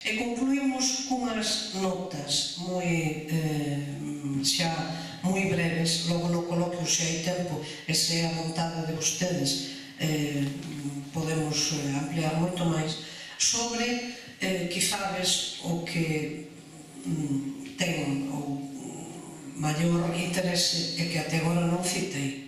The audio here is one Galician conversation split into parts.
E concluímos cunhas notas xa moi breves, logo no coloquio se hai tempo e se é a vontade de vostedes podemos ampliar moito máis sobre quizás o que ten o maior interese e que até agora non citei.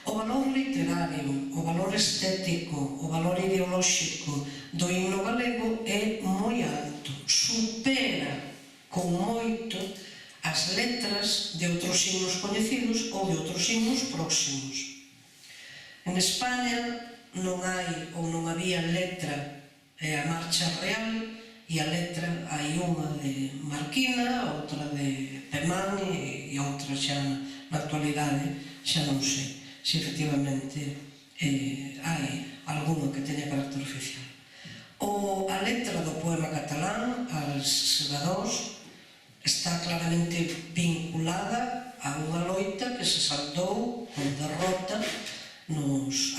O valor literario, o valor estético, o valor ideolóxico do himno galego é moi alto, supera con moito as letras de outros himnos coñecidos ou de outros himnos próximos. En España non hai ou non había letra a marcha real e a letra hai unha de Marquina, outra de Pemán e outra xa na actualidade, xa non sei se efectivamente hai alguna que teña carácter oficial. A letra do poema catalán, Als Segadors, está claramente vinculada a unha loita que se saldou con derrota nos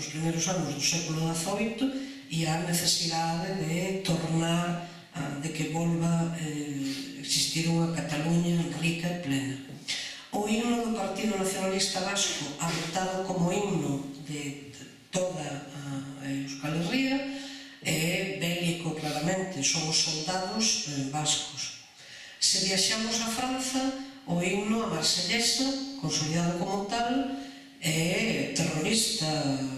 primeiros anos do século XVIII e a necesidade de tornar, de que volva a existir unha Cataluña rica e plena. O himno do Partido Nacionalista Vasco, adoptado como himno de toda a Euskal Herria, é bélico claramente, son os soldados vascos. Se viaxamos a Franza, o himno a Marsellesa, consolidado como tal, é terrorista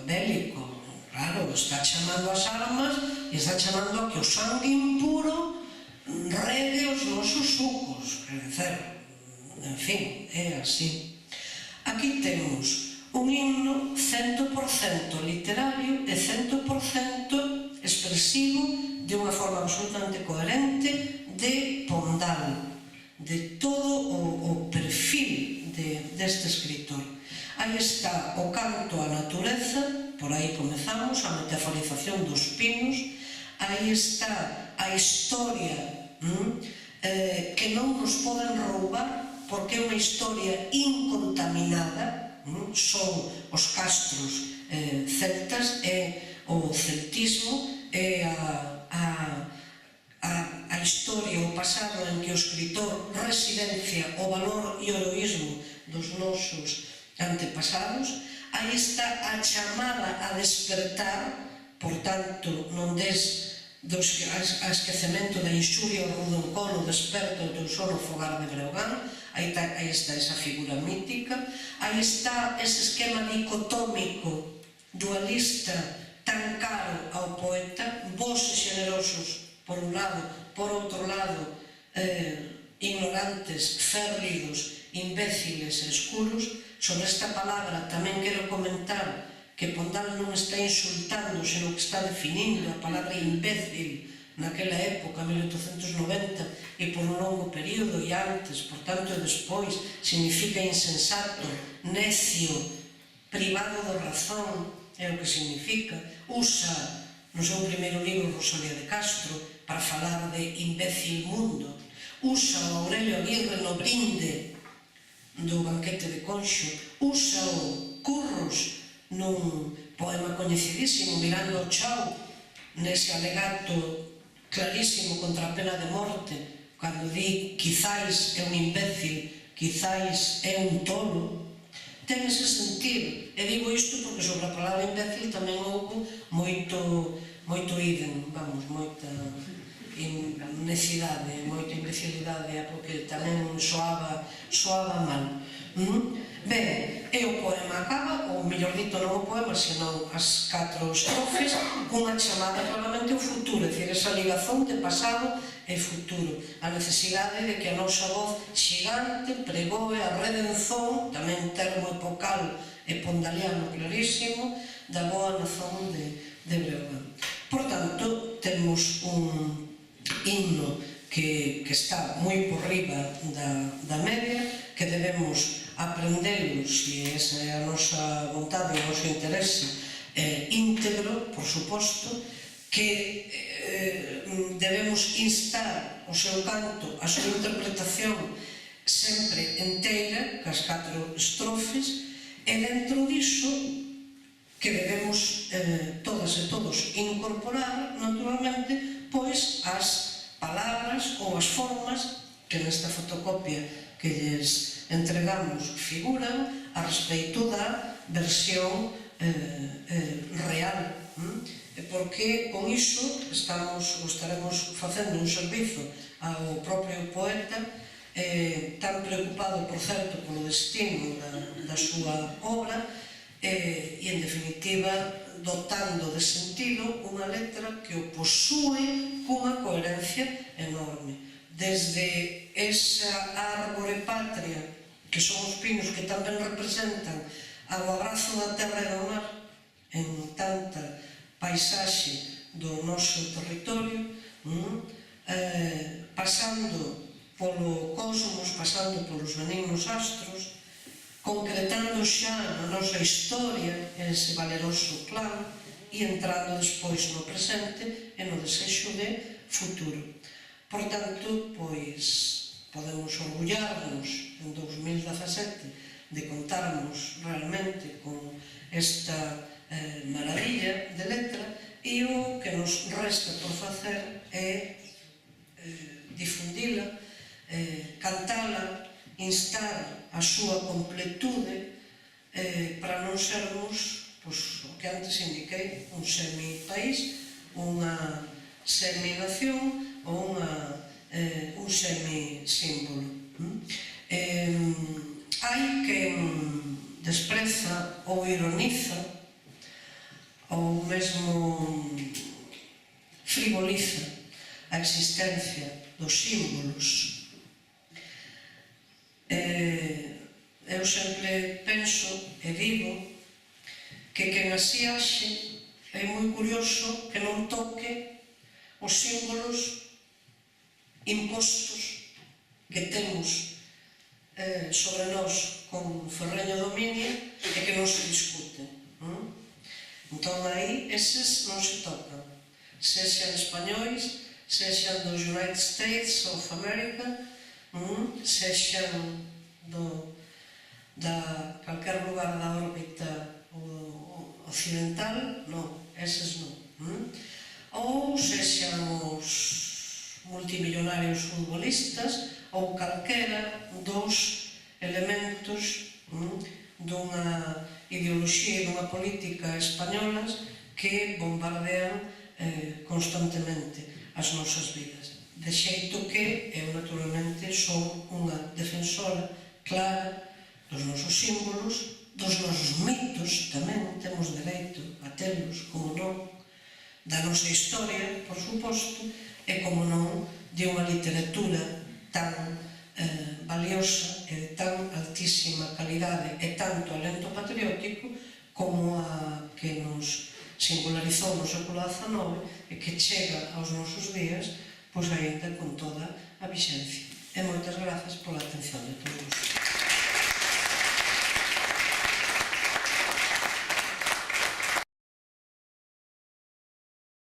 bélico. Claro, está chamando as armas e está chamando a que o sangue impuro rede os nosos sucos. Quer dizer, en fin, é así. Aquí temos un himno 100% literario e 100% expresivo de unha forma absolutamente coherente de Pondal, de todo o perfil deste escritor. Aí está o canto á natureza, por aí comezamos, a metaforización dos pinos, aí está a historia que non nos poden roubar porque é unha historia incontaminada, son os castros celtas, é o celtismo, é a historia, o pasado en que o escritor residencia o valor e o heroísmo dos nosos antepasados. Aí está a chamada a despertar, por tanto, non des a esquecemento da inxuria ao Rudoncolo, desperto do teu sono fogar de Breogán. Aí está esa figura mítica. Aí está ese esquema dicotómico, dualista, tan caro ao poeta, bos e xenerosos por un lado, por outro lado ignorantes, férridos, imbéciles e escuros. Sobre esta palabra tamén quero comentar que Pondal non está insultando, senón que está definindo a palabra imbécil naquela época, 1890, e por un longo período e antes, por tanto, e despois, significa insensato, necio, privado de razón, é o que significa. Usa no seu primeiro libro Rosalía de Castro para falar de imbécil mundo. Usa o Aurelio Aguirre no Brinde do Banquete de Conxo. Usa o Curros nun poema coñecidísimo, Mirando ao Chao, nese alegato clarísimo contra a pena de morte, cando di quizáis é un imbécil, quizáis é un tolo. Ten ese sentido, e digo isto porque sobre a palabra imbécil tamén houve moito idem, vamos, moita necidade, moita imbecilidade, porque tamén soaba mal. Ben, e o poema acaba, ou mellor dito, non o poema, senón as 4 estrofes, cunha chamada claramente ao futuro, é dicir, esa ligazón de pasado e futuro, a necesidade de que a nosa voz xigante pregoe a redenzón, tamén termo epocal e pondaliano clarísimo, da boa nazón de Breogán. Por tanto, temos un himno que está moi por riba da media, que debemos aprendelos, e esa é a nosa vontade e o noso interese íntegro, por suposto, que debemos instar o seu canto, a súa interpretación sempre enteira, cas 4 estrofes, e dentro diso que debemos todas e todos incorporar, naturalmente, pois as formas que nesta fotocopia que lles entregamos figuran a respeito da versión real, porque con iso estaremos facendo un servizo ao propio poeta, tan preocupado, por certo, polo destino da súa obra, e, en definitiva, dotando de sentido unha letra que o posúe cunha coherencia enorme. Desde esa árbore patria, que son os pinos que tamén representan ao abrazo da terra e do mar en tanta paisaxe do noso territorio, pasando polo cosmos, pasando polos benignos astros, concretando xa na nosa historia ese valeroso plan e entrando despois no presente e no desexo de futuro. Por tanto, pois, podemos orgullarnos en 2017 de contarmos realmente con esta maravilla de letra, e o que nos resta por facer é difundila, cantala, instar a súa completude para non sermos, o que antes indiquei, un semi-país, unha semi-nación ou un semi-símbolo. Hai quen despreza ou ironiza ou mesmo frivoliza a existencia dos símbolos. Eu sempre penso e digo que quen así haxe é moi curioso que non toque os símbolos impostos que temos sobre nós con ferreño dominio e que non se discuten. Entón aí eses non se tocan, sexan españois, sexan dos United States of America, sexan da calquer lugar da órbita occidental, non, eses non. Ou sexan os multimillonarios futbolistas ou calquera dos elementos dunha ideoloxía e dunha política españolas que bombardean constantemente as nosas vidas. De xeito que eu naturalmente son unha defensora clara dos nosos símbolos, dos nosos mitos, tamén temos dereito a telos, como non, da nosa historia, por suposto, e como non de unha literatura tan valiosa e de tan altísima calidade e tanto alento patriótico como a que nos singularizou no século XIX e que chega aos nosos días, pois aínda con toda a vixencia. E moitas grazas pola atención de todos.